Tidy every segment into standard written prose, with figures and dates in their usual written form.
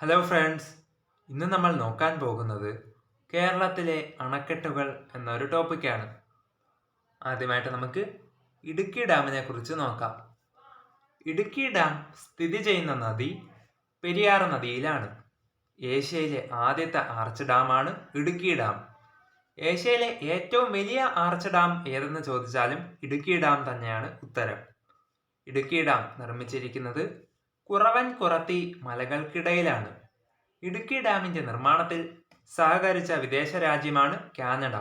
Hello friends, ഇന്ന് നമ്മൾ നോക്കാൻ പോകുന്നത് കേരളത്തിലെ അണക്കെട്ടുകൾ എന്നൊരു ടോപ്പിക്കാണ്. ആദ്യമായിട്ട് നമുക്ക് ഇടുക്കി ഡാമിനെ കുറിച്ച് നോക്കാം. ഇടുക്കി ഡാം സ്ഥിതി ചെയ്യുന്ന നദി പെരിയാർ നദിയിലാണ്. ഏഷ്യയിലെ ആദ്യത്തെ ആർച്ച് ഡാമാണ് ഇടുക്കി ഡാം. ഏഷ്യയിലെ ഏറ്റവും വലിയ ആർച്ച് ഡാം ഏതെന്ന് ചോദിച്ചാലും ഇടുക്കി ഡാം തന്നെയാണ് ഉത്തരം. ഇടുക്കി ഡാം നിർമ്മിച്ചിരിക്കുന്നത് കുറവൻ കുറത്തി മലകൾക്കിടയിലാണ്. ഇടുക്കി ഡാമിന്റെ നിർമ്മാണത്തിൽ സഹകരിച്ച വിദേശ രാജ്യമാണ് കാനഡ.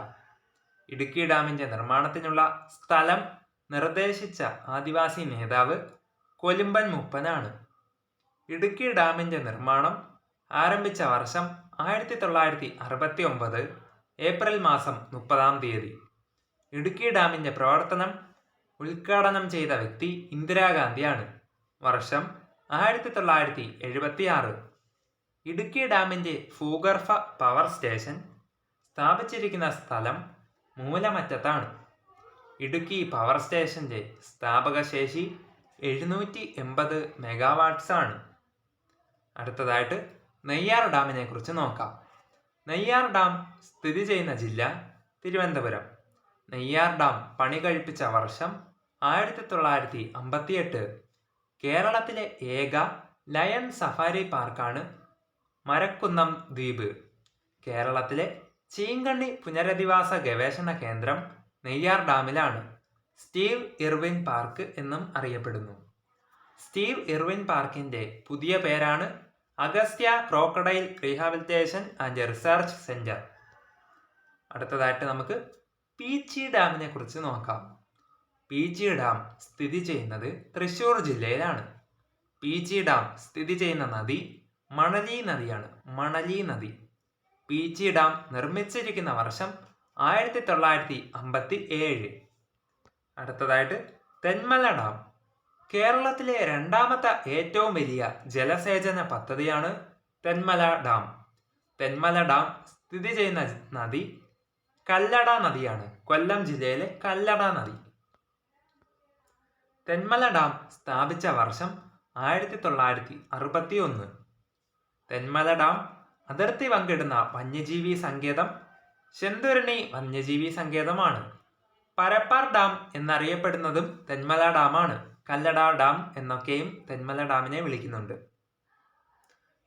ഇടുക്കി ഡാമിന്റെ നിർമ്മാണത്തിനുള്ള സ്ഥലം നിർദ്ദേശിച്ച ആദിവാസി നേതാവ് കൊലുമ്പൻ മുപ്പനാണ്. ഇടുക്കി ഡാമിന്റെ നിർമ്മാണം ആരംഭിച്ച വർഷം 1969 ഏപ്രിൽ മാസം 30 ഇടുക്കി ഡാമിന്റെ പ്രവർത്തനം ഉദ്ഘാടനം ചെയ്ത വ്യക്തി ഇന്ദിരാഗാന്ധിയാണ്. വർഷം 1976. ഇടുക്കി ഡാമിന്റെ ഭൂഗർഭ പവർ സ്റ്റേഷൻ സ്ഥാപിച്ചിരിക്കുന്ന സ്ഥലം മൂലമറ്റത്താണ്. ഇടുക്കി പവർ സ്റ്റേഷന്റെ സ്ഥാപക ശേഷി 780 മെഗാവാട്ട്സ് ആണ്. അടുത്തതായിട്ട് നെയ്യാർ ഡാമിനെ കുറിച്ച് നോക്കാം. നെയ്യാർ ഡാം സ്ഥിതി ചെയ്യുന്ന ജില്ല തിരുവനന്തപുരം. നെയ്യാർ ഡാം പണി കഴിപ്പിച്ച വർഷം 1958. കേരളത്തിലെ ഏക ലയൺ സഫാരി പാർക്കാണ് മരക്കുന്നം ദ്വീപ്. കേരളത്തിലെ ചീങ്കണ്ണി പുനരധിവാസ ഗവേഷണ കേന്ദ്രം നെയ്യാർ ഡാമിലാണ്. സ്റ്റീവ് ഇർവിൻ പാർക്ക് എന്നും അറിയപ്പെടുന്നു. സ്റ്റീവ് ഇർവിൻ പാർക്കിന്റെ പുതിയ പേരാണ് Agasthya crocodile rehabilitation and research centre. അടുത്തതായിട്ട് നമുക്ക് പീച്ചി ഡാമിനെ കുറിച്ച് നോക്കാം. പീച്ചി ഡാം സ്ഥിതി ചെയ്യുന്നത് തൃശ്ശൂർ ജില്ലയിലാണ്. പീച്ചി ഡാം സ്ഥിതി ചെയ്യുന്ന നദി മണലി നദിയാണ്. മണലി നദി. പീച്ചി ഡാം നിർമ്മിച്ചിരിക്കുന്ന വർഷം 1957. അടുത്തതായിട്ട് തെന്മല ഡാം. കേരളത്തിലെ രണ്ടാമത്തെ ഏറ്റവും വലിയ ജലസേചന പദ്ധതിയാണ് തെന്മല ഡാം. തെന്മല ഡാം സ്ഥിതി ചെയ്യുന്ന നദി കല്ലട നദിയാണ്. കൊല്ലം ജില്ലയിലെ കല്ലട നദി. തെന്മല ഡാം സ്ഥാപിച്ച വർഷം 1961. തെന്മല ഡാം അതിർത്തി പങ്കിടുന്ന വന്യജീവി സങ്കേതം ശെന്തുരണി വന്യജീവി സങ്കേതമാണ്. പരപ്പാർ ഡാം എന്നറിയപ്പെടുന്നതും തെന്മല ഡാമാണ്. കല്ലട ഡാം എന്നൊക്കെയും തെന്മല ഡാമിനെ വിളിക്കുന്നുണ്ട്.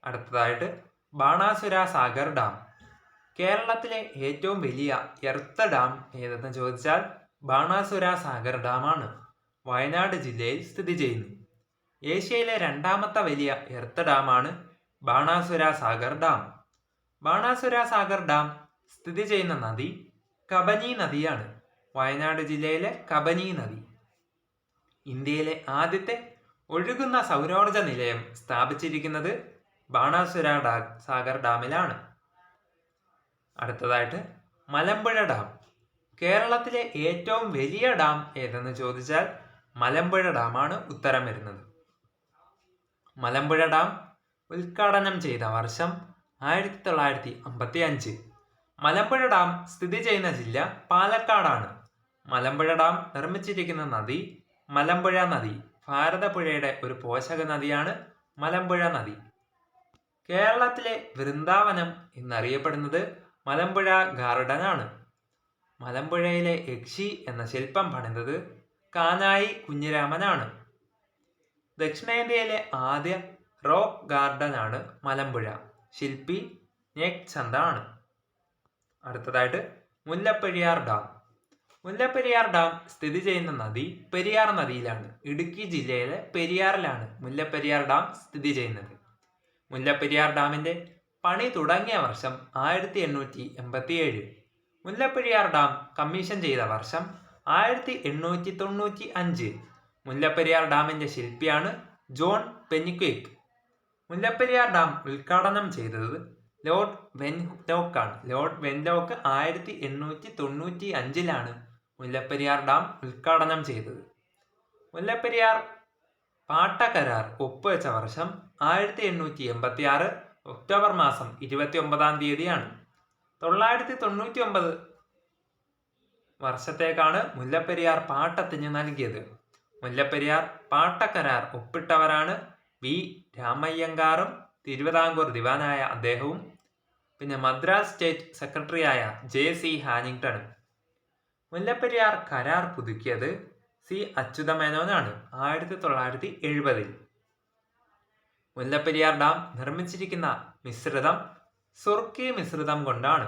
അടുത്തതായിട്ട് ബാണാസുര സാഗർ ഡാം. കേരളത്തിലെ ഏറ്റവും വലിയ എർത്ത് ഡാം ഏതെന്ന് ചോദിച്ചാൽ ബാണാസുര സാഗർ ഡാമാണ്. വയനാട് ജില്ലയിൽ സ്ഥിതി ചെയ്യുന്നു. ഏഷ്യയിലെ രണ്ടാമത്തെ വലിയ എർത്ത് ഡാമാണ് ബാണാസുര സാഗർ ഡാം. ബാണാസുര സാഗർ ഡാം സ്ഥിതി ചെയ്യുന്ന നദി കബനി നദിയാണ്. വയനാട് ജില്ലയിലെ കബനി നദി. ഇന്ത്യയിലെ ആദ്യത്തെ ഒഴുകുന്ന സൗരോർജ നിലയം സ്ഥാപിച്ചിരിക്കുന്നത് ബാണാസുര സാഗർ ഡാമിലാണ്. അടുത്തതായിട്ട് മലമ്പുഴ ഡാം. കേരളത്തിലെ ഏറ്റവും വലിയ ഡാം ഏതെന്ന് ചോദിച്ചാൽ മലമ്പുഴ ഡാമാണ് ഉത്തരം വരുന്നത്. മലമ്പുഴ ഡാം ഉദ്ഘാടനം ചെയ്ത വർഷം 1955. മലമ്പുഴ ഡാം സ്ഥിതി ചെയ്യുന്ന ജില്ല പാലക്കാടാണ്. മലമ്പുഴ ഡാം നിർമ്മിച്ചിരിക്കുന്ന നദി മലമ്പുഴ നദി. ഭാരതപ്പുഴയുടെ ഒരു പോഷക നദിയാണ് മലമ്പുഴ നദി. കേരളത്തിലെ വൃന്ദാവനം എന്നറിയപ്പെടുന്നത് മലമ്പുഴ ഗാർഡൻ ആണ്. മലമ്പുഴയിലെ യക്ഷി എന്ന ശില്പം പണിതത് കാനായി കുഞ്ഞിരാമനാണ്. ദക്ഷിണേന്ത്യയിലെ ആദ്യ റോക്ക് ഗാർഡൻ ആണ് മലമ്പുഴ. ശില്പി നേക്ചന്ദ് ആണ്. അടുത്തതായിട്ട് മുല്ലപ്പെരിയാർ ഡാം. മുല്ലപ്പെരിയാർ ഡാം സ്ഥിതി ചെയ്യുന്ന നദി പെരിയാർ നദിയിലാണ്. ഇടുക്കി ജില്ലയിലെ പെരിയാറിലാണ് മുല്ലപ്പെരിയാർ ഡാം സ്ഥിതി ചെയ്യുന്നത്. മുല്ലപ്പെരിയാർ ഡാമിന്റെ പണി തുടങ്ങിയ വർഷം 1887. മുല്ലപ്പെരിയാർ ഡാം കമ്മീഷൻ ചെയ്ത വർഷം 1895. മുല്ലപ്പെരിയാർ ഡാമിന്റെ ശില്പിയാണ് ജോൺ പെനിക്വിക്. മുല്ലപ്പെരിയാർ ഡാം ഉദ്ഘാടനം ചെയ്തത് ലോർഡ് വെൻലോക്ക് ആണ്. ലോർഡ് വെൻലോക്ക് 1895 മുല്ലപ്പെരിയാർ ഡാം ഉദ്ഘാടനം ചെയ്തത്. മുല്ലപ്പെരിയാർ പാട്ടക്കരാർ ഒപ്പുവെച്ച വർഷം 1886 ഒക്ടോബർ മാസം 29 999 വർഷത്തേക്കാണ് മുല്ലപ്പെരിയാർ പാട്ടത്തിന് നൽകിയത്. മുല്ലപ്പെരിയാർ പാട്ടക്കരാർ ഒപ്പിട്ടവരാണ് വി രാമയ്യങ്കാറും തിരുവിതാംകൂർ ദിവാനായ അദ്ദേഹവും പിന്നെ മദ്രാസ് സ്റ്റേറ്റ് സെക്രട്ടറിയായ JC ഹാനിങ്ടണും. മുല്ലപ്പെരിയാർ കരാർ പുതുക്കിയത് C അച്യുതമേനോനാണ് 1970. മുല്ലപ്പെരിയാർ ഡാം നിർമ്മിച്ചിരിക്കുന്ന മിശ്രിതം സുർക്കി മിശ്രിതം കൊണ്ടാണ്.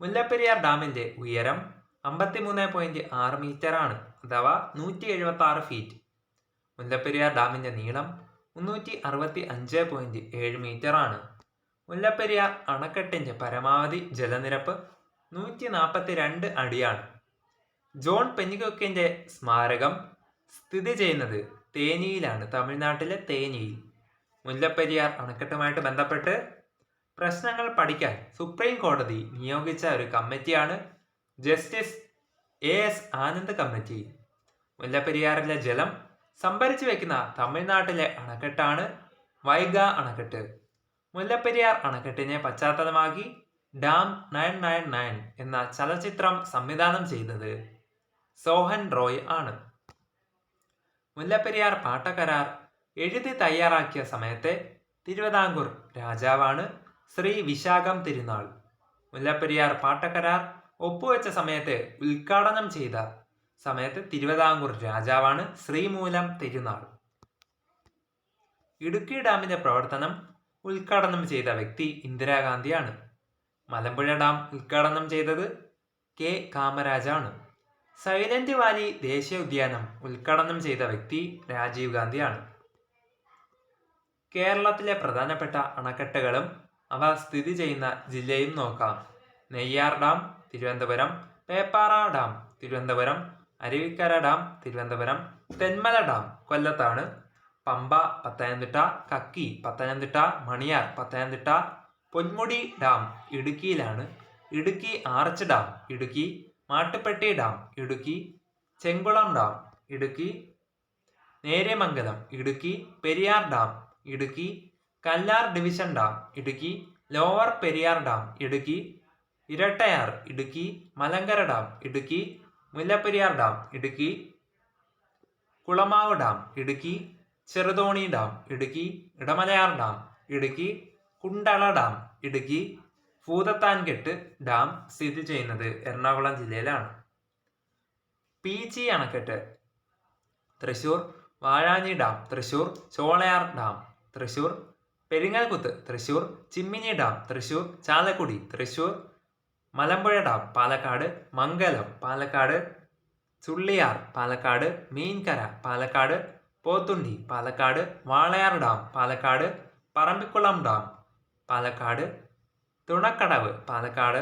മുല്ലപ്പെരിയാർ ഡാമിന്റെ ഉയരം 53.6 മീറ്ററാണ്, അഥവാ 176 ഫീറ്റ്. മുല്ലപ്പെരിയാർ ഡാമിന്റെ നീളം 365.7 മീറ്ററാണ്. മുല്ലപ്പെരിയാർ അണക്കെട്ടിന്റെ പരമാവധി ജലനിരപ്പ് 142 അടിയാണ്. ജോൺ പെനിഗൊക്കിന്റെ സ്മാരകം സ്ഥിതി ചെയ്യുന്നത് തേനിയിലാണ്, തമിഴ്നാട്ടിലെ തേനിയിൽ. മുല്ലപ്പെരിയാർ അണക്കെട്ടുമായിട്ട് ബന്ധപ്പെട്ട് പ്രശ്നങ്ങൾ പഠിക്കാൻ സുപ്രീം കോടതി നിയോഗിച്ച ഒരു കമ്മിറ്റിയാണ് ജസ്റ്റിസ് AS ആനന്ദ് കമ്മിറ്റി. മുല്ലപ്പെരിയാറിലെ ജലം സംഭരിച്ചു വെക്കുന്ന തമിഴ്നാട്ടിലെ അണക്കെട്ടാണ് വൈഗ അണക്കെട്ട്. മുല്ലപ്പെരിയാർ അണക്കെട്ടിനെ പശ്ചാത്തലമാക്കി ഡാം 999 എന്ന ചലച്ചിത്രം സംവിധാനം ചെയ്തത് സോഹൻ റോയ് ആണ്. മുല്ലപ്പെരിയാർ പാട്ടക്കരാർ എഴുതി തയ്യാറാക്കിയ സമയത്തെ തിരുവിതാംകൂർ രാജാവാണ് ശ്രീ വിശാഖം തിരുനാൾ. മുല്ലപ്പെരിയാർ പാട്ടക്കരാർ ഒപ്പുവെച്ച സമയത്ത് ഉദ്ഘാടനം ചെയ്ത സമയത്ത് തിരുവിതാംകൂർ രാജാവാണ് ശ്രീമൂലം തിരുനാൾ. ഇടുക്കി ഡാമിന്റെ പ്രവർത്തനം ഉദ്ഘാടനം ചെയ്ത വ്യക്തി ഇന്ദിരാഗാന്ധിയാണ്. മലമ്പുഴ ഡാം ഉദ്ഘാടനം ചെയ്തത് K കാമരാജാണ്. സൈലന്റ് വാലി ദേശീയ ഉദ്യാനം ഉദ്ഘാടനം ചെയ്ത വ്യക്തി രാജീവ് ഗാന്ധിയാണ്. കേരളത്തിലെ പ്രധാനപ്പെട്ട അണക്കെട്ടുകളും അവ സ്ഥിതി ചെയ്യുന്ന ജില്ലയും നോക്കാം. Neyyar dam Thiruvananthapuram, Peppara dam Thiruvananthapuram, Aruvikkara dam Thiruvananthapuram, Thenmala dam കൊല്ലത്താണ്, പമ്പ പത്തനംതിട്ട, കക്കി പത്തനംതിട്ട, മണിയാർ പത്തനംതിട്ട, പൊന്മുടി ഡാം ഇടുക്കിയിലാണ്, Idukki arch dam Idukki, Mattupetty dam Idukki, Chenkulam dam Idukki, Neriamangalam Idukki, Periyar dam Idukki, Kallar division dam Idukki, lower Periyar dam Idukki, Irattayar Idukki, Malankara dam Idukki, Mullaperiyar dam Idukki, Kulamavu dam Idukki, Cheruthoni dam Idukki, Idamalayar dam Idukki, Kundala dam Idukki, Bhoothathankettu dam സ്ഥിതി ചെയ്യുന്നത് എറണാകുളം ജില്ലയിലാണ്. PG അണക്കെട്ട് Thrissur, Vazhani dam Thrissur, Cholayar dam Thrissur, Peringalkuthu Thrissur, Chimmini dam Thrissur, Chalakudy Thrissur, Malampuzha dam Palakkad, Mangalam Palakkad, Chulliyar Palakkad, Meenkara Palakkad, Pothundi Palakkad, Walayar dam Palakkad, Parambikulam dam Palakkad, Thunakkadavu Palakkad,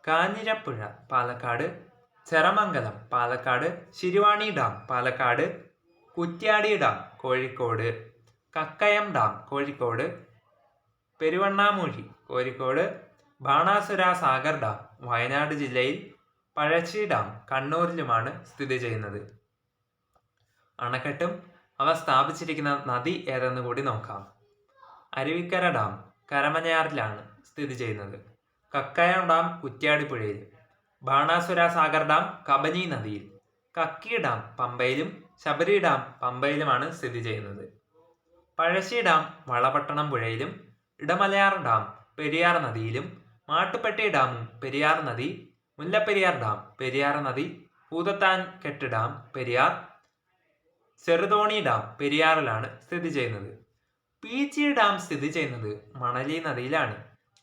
Kanjirapuzha Palakkad, Cheramangalam Palakkad, Siruvani dam Palakkad, Kuttiadi dam Kozhikode, Kakkayam dam Kozhikode, Peruvannamuzhi Kozhikode, Banasura Sagar dam Wayanad ജില്ലയിൽ, Pazhassi dam കണ്ണൂരിലുമാണ് സ്ഥിതി ചെയ്യുന്നത്. അണക്കെട്ടും അവ സ്ഥാപിച്ചിരിക്കുന്ന നദി ഏതെന്ന് കൂടി നോക്കാം. അരുവിക്കര ഡാം കരമനയാറിലാണ് സ്ഥിതി ചെയ്യുന്നത്. കക്കയം ഡാം കുറ്റ്യാടിപ്പുഴയിൽ, ബാണാസുര സാഗർ ഡാം കബനി നദിയിൽ, കക്കി ഡാം പമ്പയിലും ശബരി ഡാം പമ്പയിലുമാണ് സ്ഥിതി ചെയ്യുന്നത്. പഴശ്ശി ഡാം വളപട്ടണം പുഴയിലും, ഇടമലയാർ ഡാം പെരിയാർ നദിയിലും, മാട്ടുപ്പെട്ടി ഡാമും പെരിയാർ നദി, മുല്ലപ്പെരിയാർ ഡാം പെരിയാർ നദി, ഭൂതത്താൻകെട്ട് ഡാം പെരിയാർ, ചെറുതോണി ഡാം പെരിയാറിലാണ് സ്ഥിതി ചെയ്യുന്നത്. PG ഡാം സ്ഥിതി ചെയ്യുന്നത് മണലി നദിയിലാണ്.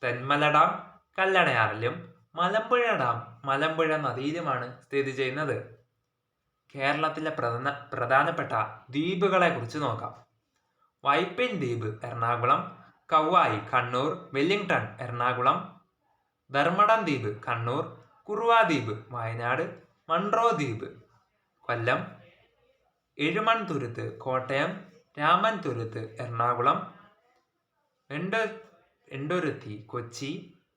തെന്മല ഡാം കല്ലടയാറിലും, മലമ്പുഴ ഡാം മലമ്പുഴ നദിയിലുമാണ് സ്ഥിതി ചെയ്യുന്നത്. കേരളത്തിലെ പ്രധാനപ്പെട്ട ദ്വീപുകളെ കുറിച്ച് നോക്കാം. വൈപ്പിൻ ദ്വീപ് എറണാകുളം, കൗവായി കണ്ണൂർ, വെല്ലിംഗ്ടൺ എറണാകുളം, ധർമ്മടം ദ്വീപ് കണ്ണൂർ, കുറുവ ദ്വീപ് വയനാട്, മൺട്രോ ദ്വീപ് കൊല്ലം, എഴുമൺതുരുത്ത് കോട്ടയം, രാമൻ തുരുത്ത് എറണാകുളം, എണ്ടുരുത്തി കൊച്ചി,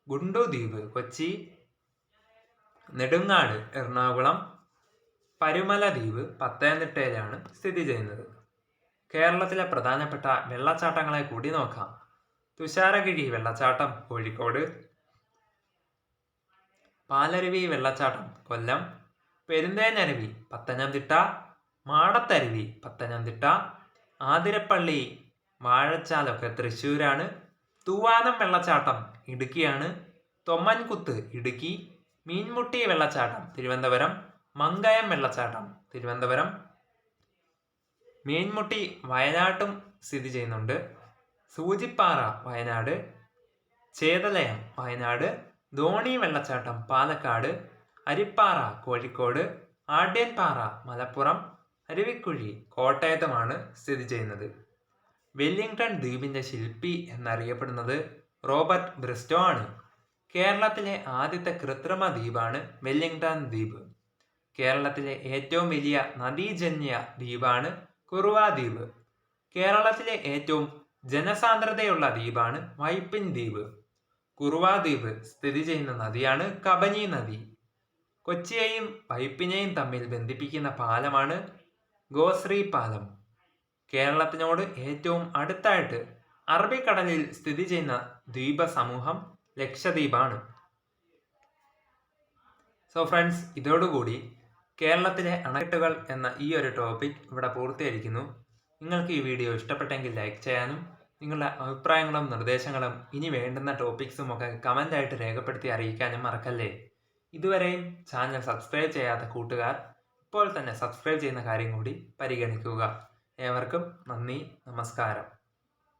ഗുണ്ടു ദ്വീപ് കൊച്ചി, നെടുങ്ങാട് എറണാകുളം, പരുമല ദ്വീപ് പത്തനംതിട്ടയിലാണ് സ്ഥിതി ചെയ്യുന്നത്. കേരളത്തിലെ പ്രധാനപ്പെട്ട വെള്ളച്ചാട്ടങ്ങളെ കൂടി നോക്കാം. തുഷാരഗിരി വെള്ളച്ചാട്ടം കോഴിക്കോട്, പാലരുവി വെള്ളച്ചാട്ടം കൊല്ലം, പെരുന്തേനരുവി പത്തനംതിട്ട, മാടത്തരുവി പത്തനംതിട്ട, ആതിരപ്പള്ളി വാഴച്ചാലൊക്കെ തൃശ്ശൂരാണ്. തൂവാനം വെള്ളച്ചാട്ടം ഇടുക്കിയാണ്. തൊമ്മൻകുത്ത് ഇടുക്കി. മീൻമുട്ടി വെള്ളച്ചാട്ടം തിരുവനന്തപുരം. മങ്കയം വെള്ളച്ചാട്ടം തിരുവനന്തപുരം. മീൻമുട്ടി വയനാട്ടും സ്ഥിതി ചെയ്യുന്നുണ്ട്. സൂചിപ്പാറ വയനാട്. ചേതലയം വയനാട്. ധോണി വെള്ളച്ചാട്ടം പാലക്കാട്. അരിപ്പാറ കോഴിക്കോട്. ആഢ്യൻപാറ മലപ്പുറം. അരുവിക്കുഴി കോട്ടയത്തുമാണ് സ്ഥിതി ചെയ്യുന്നത്. വെല്ലിംഗ്ടൺ ദ്വീപിന്റെ ശില്പി എന്നറിയപ്പെടുന്നത് റോബർട്ട് ബ്രിസ്റ്റോ ആണ്. കേരളത്തിലെ ആദ്യത്തെ കൃത്രിമ ദ്വീപാണ് വെല്ലിംഗ്ടൺ ദ്വീപ്. കേരളത്തിലെ ഏറ്റവും വലിയ നദീജന്യ ദ്വീപാണ് കുറുവ ദ്വീപ്. കേരളത്തിലെ ഏറ്റവും ജനസാന്ദ്രതയുള്ള ദ്വീപാണ് വൈപ്പിൻ ദ്വീപ്. കുറുവ ദ്വീപ് സ്ഥിതി ചെയ്യുന്ന നദിയാണ് കബനി നദി. കൊച്ചിയെയും വൈപ്പിനെയും തമ്മിൽ ബന്ധിപ്പിക്കുന്ന പാലമാണ് ഗോശ്രീ പാലം. കേരളത്തിനോട് ഏറ്റവും അടുത്തായിട്ട് അറബിക്കടലിൽ സ്ഥിതി ചെയ്യുന്ന ദ്വീപ സമൂഹം ലക്ഷദ്വീപാണ്. സോ ഫ്രണ്ട്സ്, ഇതോടുകൂടി കേരളത്തിലെ അണക്കെട്ടുകൾ എന്ന ഈ ഒരു ടോപ്പിക് ഇവിടെ പൂർത്തീകരിക്കുന്നു. നിങ്ങൾക്ക് ഈ വീഡിയോ ഇഷ്ടപ്പെട്ടെങ്കിൽ ലൈക്ക് ചെയ്യാനും നിങ്ങളുടെ അഭിപ്രായങ്ങളും നിർദ്ദേശങ്ങളും ഇനി വേണ്ടുന്ന ടോപ്പിക്സും ഒക്കെ കമൻ്റായിട്ട് രേഖപ്പെടുത്തി അറിയിക്കാനും മറക്കല്ലേ. ഇതുവരെയും ചാനൽ സബ്സ്ക്രൈബ് ചെയ്യാത്ത കൂട്ടുകാർ ഇപ്പോൾ തന്നെ സബ്സ്ക്രൈബ് ചെയ്യുന്ന കാര്യം കൂടി പരിഗണിക്കുക. ഏവർക്കും നന്ദി, നമസ്കാരം.